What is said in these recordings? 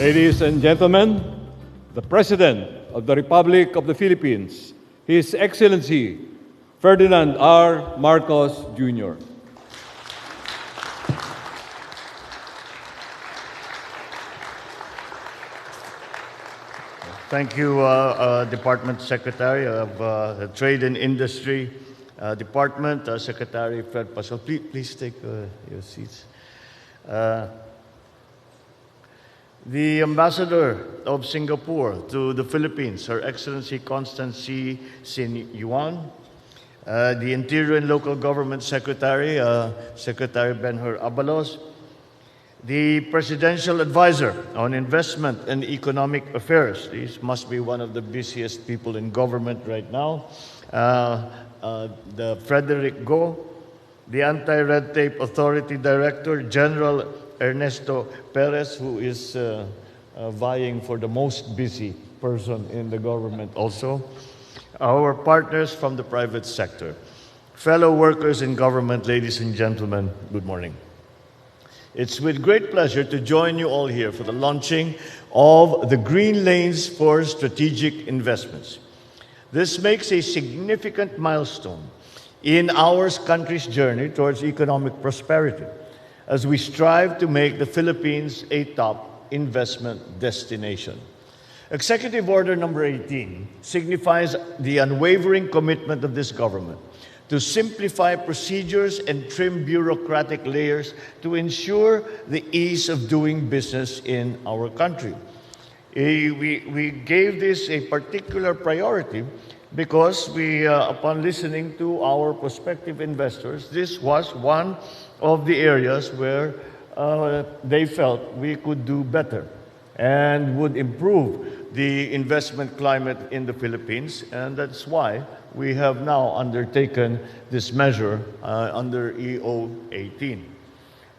Ladies and gentlemen, the President of the Republic of the Philippines, His Excellency Ferdinand R. Marcos Jr. Thank you, Department Secretary of the Trade and Industry Department, Secretary Fred Pascal. Please take your seats. The Ambassador of Singapore to the Philippines, Her Excellency Constance C. Sin Yuan, the Interior and Local Government Secretary, Secretary Benhur Abalos, the Presidential Advisor on Investment and Economic Affairs. This must be one of the busiest people in government right now. The Frederick Go, the Anti-Red Tape Authority Director, General Ernesto Perez, who is vying for the most busy person in the government also. Our partners from the private sector. Fellow workers in government, ladies and gentlemen, good morning. It's with great pleasure to join you all here for the launching of the Green Lanes for Strategic Investments. This makes a significant milestone in our country's journey towards economic prosperity as we strive to make the Philippines a top investment destination. Executive Order number 18 signifies the unwavering commitment of this government to simplify procedures and trim bureaucratic layers to ensure the ease of doing business in our country. We gave this a particular priority because upon listening to our prospective investors, this was one of the areas where they felt we could do better and would improve the investment climate in the Philippines, and that's why we have now undertaken this measure under EO 18.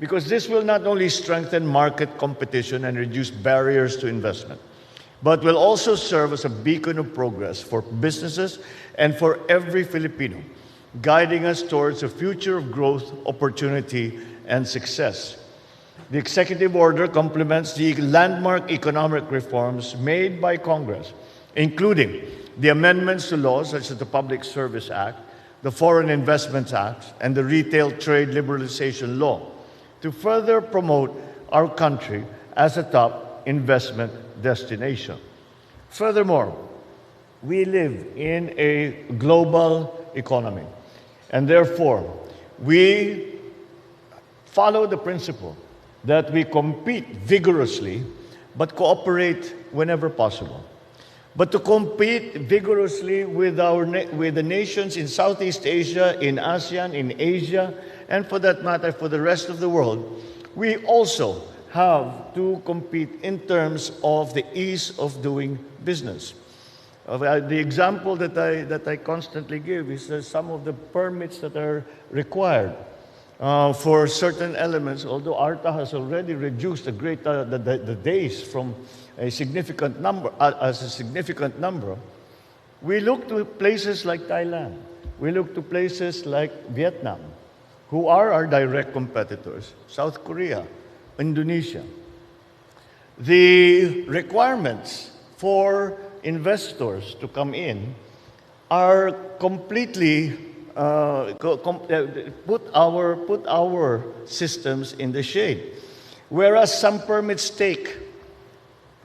Because this will not only strengthen market competition and reduce barriers to investment, but will also serve as a beacon of progress for businesses and for every Filipino, guiding us towards a future of growth, opportunity, and success. The executive order complements the landmark economic reforms made by Congress, including the amendments to laws such as the Public Service Act, the Foreign Investments Act, and the Retail Trade Liberalization Law, to further promote our country as a top investment destination. Furthermore, we live in a global economy, and therefore, we follow the principle that we compete vigorously but cooperate whenever possible. But to compete vigorously with the nations in Southeast Asia, in ASEAN, in Asia, and for that matter, for the rest of the world, we also have to compete in terms of the ease of doing business. The example that I constantly give is some of the permits that are required for certain elements, although ARTA has already reduced the days from a significant number, we look to places like Thailand, we look to places like Vietnam, who are our direct competitors, South Korea, Indonesia. The requirements for investors to come in are completely put our systems in the shade. Whereas some permits take,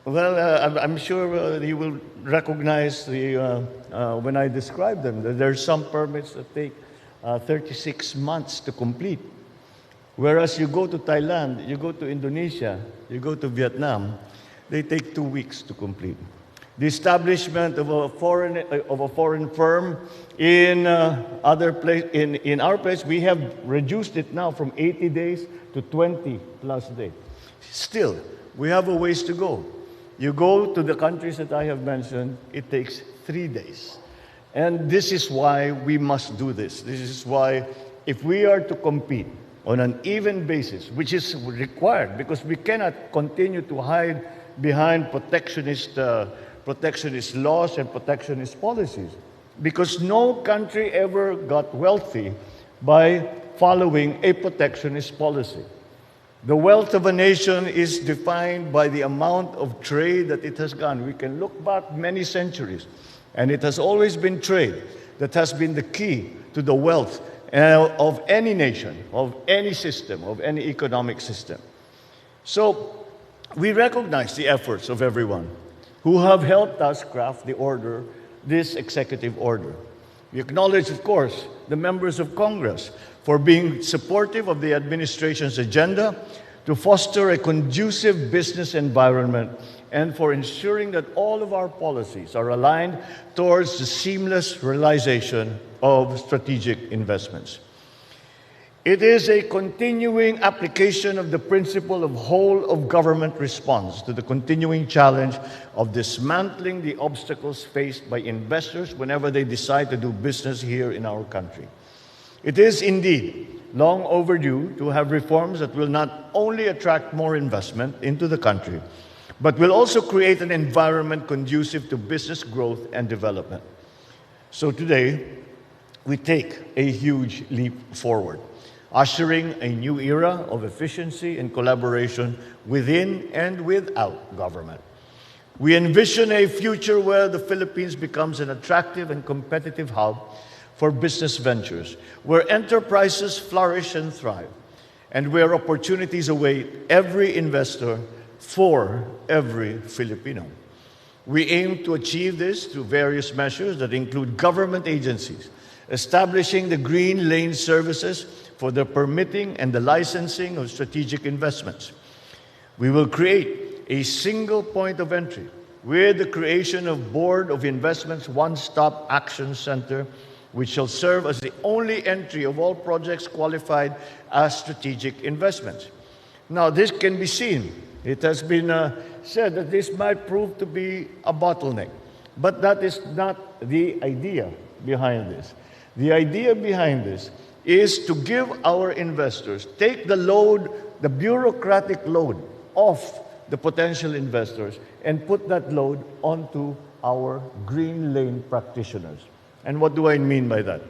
I'm sure you will recognize when I describe them, that there are some permits that take 36 months to complete. Whereas you go to Thailand, you go to Indonesia, you go to Vietnam, they take 2 weeks to complete. The establishment of a foreign firm in our place, we have reduced it now from 80 days to 20 plus days. Still, we have a ways to go. You go to the countries that I have mentioned, it takes 3 days. And this is why we must do this. This is why if we are to compete on an even basis, which is required because we cannot continue to hide behind protectionist laws and protectionist policies, because no country ever got wealthy by following a protectionist policy. The wealth of a nation is defined by the amount of trade that it has gone. We can look back many centuries, and it has always been trade that has been the key to the wealth of any nation, of any system, of any economic system. So we recognize the efforts of everyone who have helped us craft the order, this executive order. We acknowledge, of course, the members of Congress for being supportive of the administration's agenda to foster a conducive business environment and for ensuring that all of our policies are aligned towards the seamless realization of strategic investments. It is a continuing application of the principle of whole of government response to the continuing challenge of dismantling the obstacles faced by investors whenever they decide to do business here in our country. It is indeed long overdue to have reforms that will not only attract more investment into the country, but will also create an environment conducive to business growth and development. So today, we take a huge leap forward, ushering a new era of efficiency and collaboration within and without government. We envision a future where the Philippines becomes an attractive and competitive hub for business ventures, where enterprises flourish and thrive, and where opportunities await every investor for every Filipino. We aim to achieve this through various measures that include government agencies, establishing the green lane services for the permitting and the licensing of strategic investments. We will create a single point of entry with the creation of Board of Investments One-Stop Action Center, which shall serve as the only entry of all projects qualified as strategic investments. Now, this can be seen. It has been said that this might prove to be a bottleneck, but that is not the idea behind this. The idea behind this is to give our investors, take the load, the bureaucratic load off the potential investors and put that load onto our green lane practitioners. And what do I mean by that?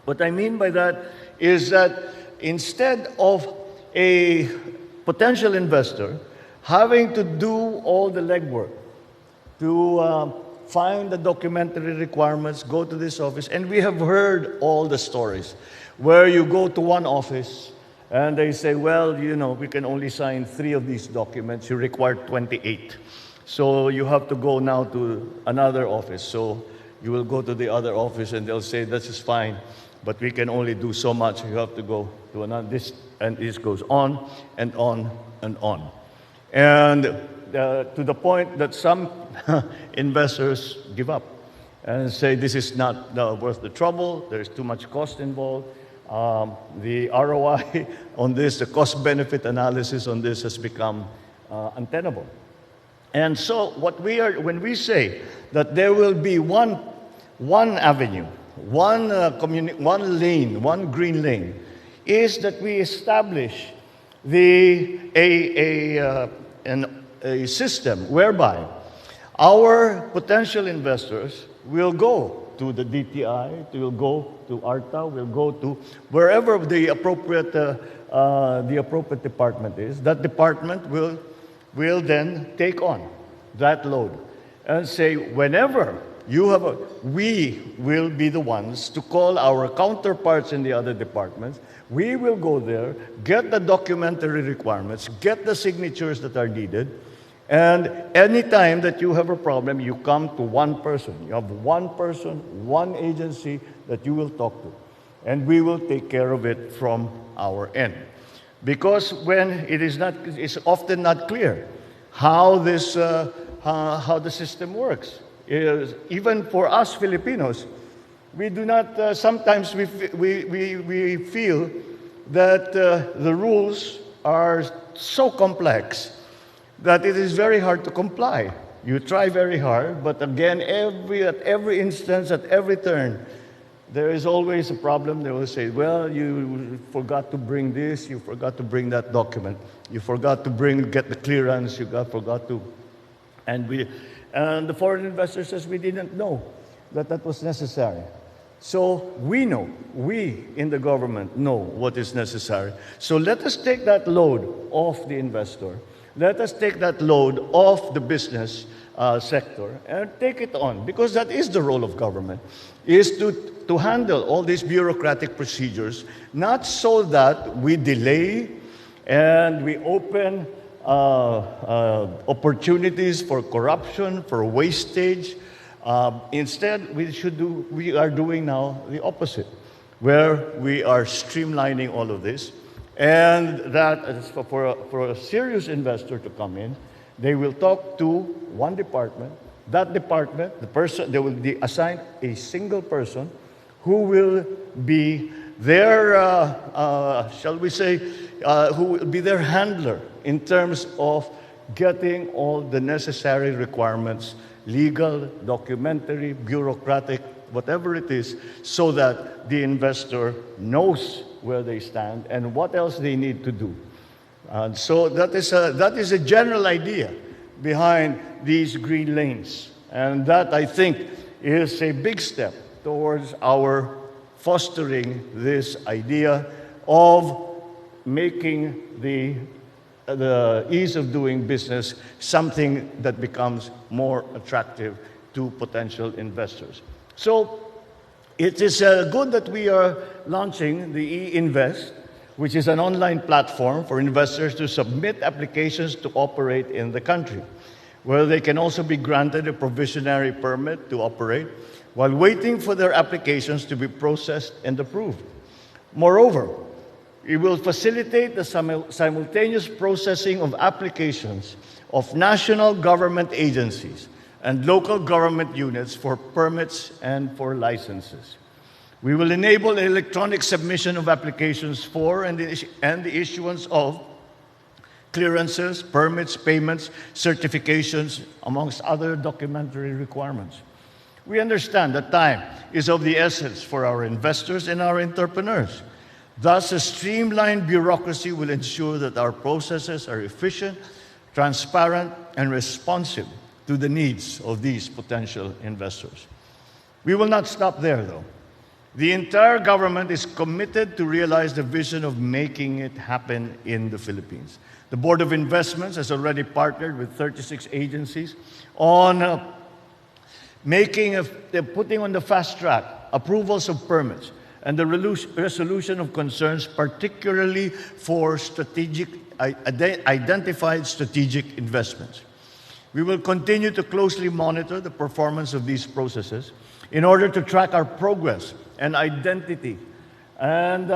What I mean by that is that instead of a potential investor having to do all the legwork to find the documentary requirements, go to this office, and we have heard all the stories where you go to one office and they say, well, you know, we can only sign 3 of these documents, you require 28. So you have to go now to another office. So you will go to the other office and they'll say, this is fine, but we can only do so much. You have to go to another, and this goes on and on and on. And to the point that some investors give up and say this is not worth the trouble, there's too much cost involved. The ROI on this, the cost-benefit analysis on this has become untenable. And so when we say that there will be one avenue, one lane, one green lane, is that we establish a system whereby our potential investors will go to the DTI, will go to ARTA, will go to wherever the appropriate department is. That department will then take on that load and say, whenever you have we will be the ones to call our counterparts in the other departments. We will go there, get the documentary requirements, get the signatures that are needed, and anytime that you have a problem, you come to one person. You have one person, one agency that you will talk to, and we will take care of it from our end. Because when it's often not clear how the system works. Even for us Filipinos, we do not. Sometimes we feel that the rules are so complex that it is very hard to comply. You try very hard, but again, at every instance, at every turn, there is always a problem. They will say, well, you forgot to bring this, you forgot to bring that document, you forgot to get the clearance, forgot to, and the foreign investor says we didn't know that was necessary. So we in the government know what is necessary. So let us take that load off the investor. Let us take that load off the business sector and take it on, because that is the role of government, is to handle all these bureaucratic procedures, not so that we delay and we open opportunities for corruption, for wastage. Instead, we are doing now the opposite, where we are streamlining all of this, and that is for a serious investor to come in. They will talk to one department. That department, they will be assigned a single person who will be their, shall we say, who will be their handler in terms of getting all the necessary requirements, legal, documentary, bureaucratic, whatever it is, so that the investor knows where they stand and what else they need to do. And so that is a general idea behind these green lanes. And that, I think, is a big step towards our fostering this idea of making the ease of doing business something that becomes more attractive to potential investors. So it is good that we are launching the e-Invest, which is an online platform for investors to submit applications to operate in the country, where they can also be granted a provisionary permit to operate while waiting for their applications to be processed and approved. Moreover, it will facilitate the simultaneous processing of applications of national government agencies and local government units for permits and for licenses. We will enable electronic submission of applications for and the issuance of clearances, permits, payments, certifications, amongst other documentary requirements. We understand that time is of the essence for our investors and our entrepreneurs. Thus, a streamlined bureaucracy will ensure that our processes are efficient, transparent, and responsive to the needs of these potential investors. We will not stop there, though. The entire government is committed to realize the vision of making it happen in the Philippines. The Board of Investments has already partnered with 36 agencies on putting on the fast track approvals of permits and the resolution of concerns, particularly for identified strategic investments. We will continue to closely monitor the performance of these processes in order to track our progress and identity. And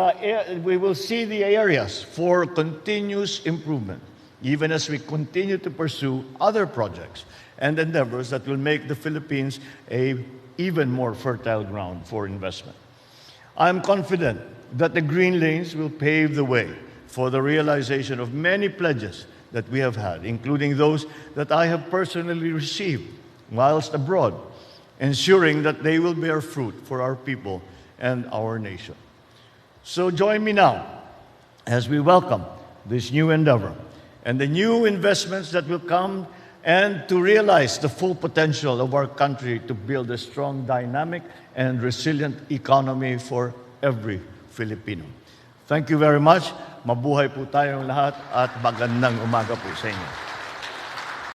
we will see the areas for continuous improvement, even as we continue to pursue other projects and endeavors that will make the Philippines an even more fertile ground for investment. I'm confident that the green lanes will pave the way for the realization of many pledges that we have had, including those that I have personally received whilst abroad, ensuring that they will bear fruit for our people and our nation. So join me now as we welcome this new endeavor and the new investments that will come, and to realize the full potential of our country to build a strong, dynamic, and resilient economy for every Filipino. Thank you very much. Mabuhay po tayong lahat at magandang umaga po sa inyo.